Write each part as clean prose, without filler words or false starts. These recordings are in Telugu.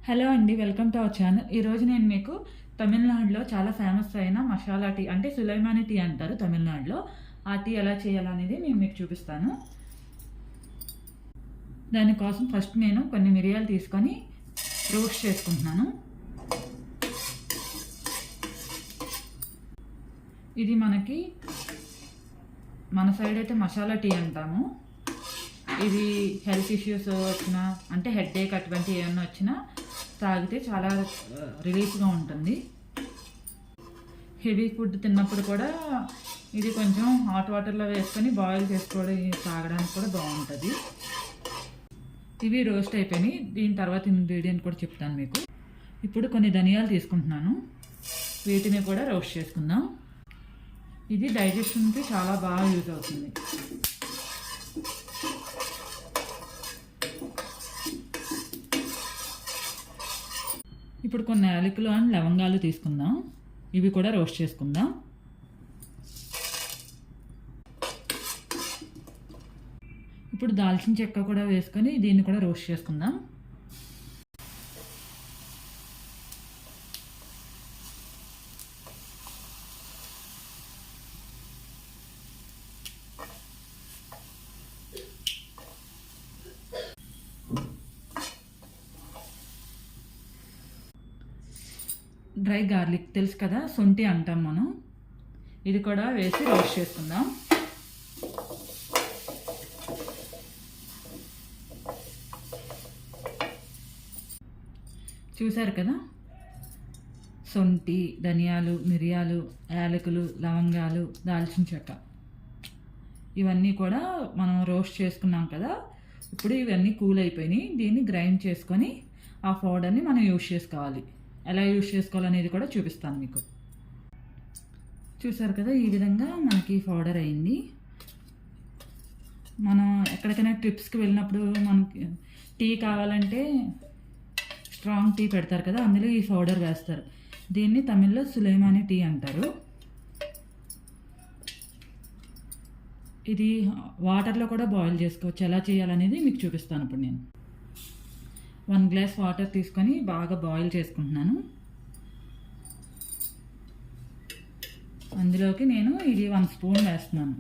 హలో అండి, వెల్కమ్ టు అవర్ ఛానల్. ఈరోజు నేను మీకు తమిళనాడులో చాలా ఫేమస్ అయిన మసాలా టీ అంటే సులైమాని టీ అంటారు తమిళనాడులో. ఆ టీ ఎలా చేయాలనేది నేను మీకు చూపిస్తాను. దానికోసం ఫస్ట్ నేను కొన్ని మిరియాలు తీసుకొని రోస్ట్ చేసుకుంటున్నాను. ఇది మనకి మన సైడ్ అయితే మసాలా టీ అంటాము. ఇది హెల్త్ ఇష్యూస్ వచ్చినా అంటే హెడేక్ అటువంటి ఏమన్నా వచ్చినా తాగితే చాలా రిలీఫ్గా ఉంటుంది. హెవీ ఫుడ్ తిన్నప్పుడు కూడా ఇది కొంచెం హాట్ వాటర్లో వేసుకొని బాయిల్ చేసుకోవడం తాగడానికి కూడా బాగుంటుంది. ఇవి రోస్ట్ అయిపోయినాయి. దీని తర్వాత ఇంగ్రీడియంట్ కూడా చెప్తాను మీకు. ఇప్పుడు కొన్ని ధనియాలు తీసుకుంటున్నాను, వీటిని కూడా రోస్ట్ చేసుకుందాం. ఇది డైజెషన్కి చాలా బాగా యూజ్ అవుతుంది. ఇప్పుడు కొన్ని యాలకులు అండ్ లవంగాలు తీసుకుందాం, ఇవి కూడా రోస్ట్ చేసుకుందాం. ఇప్పుడు దాల్చిన చెక్క కూడా వేసుకొని దీన్ని కూడా రోస్ట్ చేసుకుందాం. డ్రై గార్లిక్ తెలుసు కదా, శొంఠి అంటాం మనం, ఇది కూడా వేసి రోస్ట్ చేసుకుందాం. చూసారు కదా, శొంఠి, ధనియాలు, మిరియాలు, యాలకులు, లవంగాలు, దాల్చిన చెక్క ఇవన్నీ కూడా మనం రోస్ట్ చేసుకున్నాం కదా. ఇప్పుడు ఇవన్నీ కూల్ అయిపోయినాయి. దీన్ని గ్రైండ్ చేసుకొని ఆ పౌడర్ని మనం యూజ్ చేసుకోవాలి. ఎలా యూజ్ చేసుకోవాలనేది కూడా చూపిస్తాను మీకు. చూసారు కదా, ఈ విధంగా మనకి పౌడర్ అయింది. మనం ఎక్కడికైనా ట్రిప్స్కి వెళ్ళినప్పుడు మనకి టీ కావాలంటే స్ట్రాంగ్ టీ పెడతారు కదా, అందులో ఈ పౌడర్ వేస్తారు. దీన్ని తమిళ్లో సులైమాని టీ అంటారు. ఇది వాటర్లో కూడా బాయిల్ చేసుకోవచ్చు. ఎలా చేయాలనేది మీకు చూపిస్తాను ఇప్పుడు నేను. 1 గ్లాస్ వాటర్ తీసుకొని బాగా బాయిల్ చేసుకుంటున్నాను. అందులోకి నేను ఇది 1 స్పూన్ వేస్తున్నాను.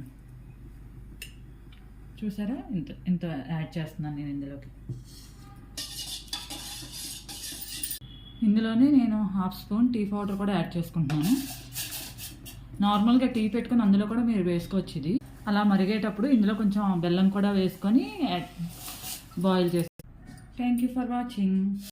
చూసారా, ఇంత యాడ్ చేస్తున్నాను నేను ఇందులోకి. ఇందులోనే నేను 1/2 స్పూన్ టీ పౌడర్ కూడా యాడ్ చేసుకుంటున్నాను. నార్మల్గా టీ పెట్టుకొని అందులో కూడా మీరు వేసుకోవచ్చు. ఇది అలా మరిగేటప్పుడు ఇందులో కొంచెం బెల్లం కూడా వేసుకొని బాయిల్ చేస్తాను. Thank you for watching.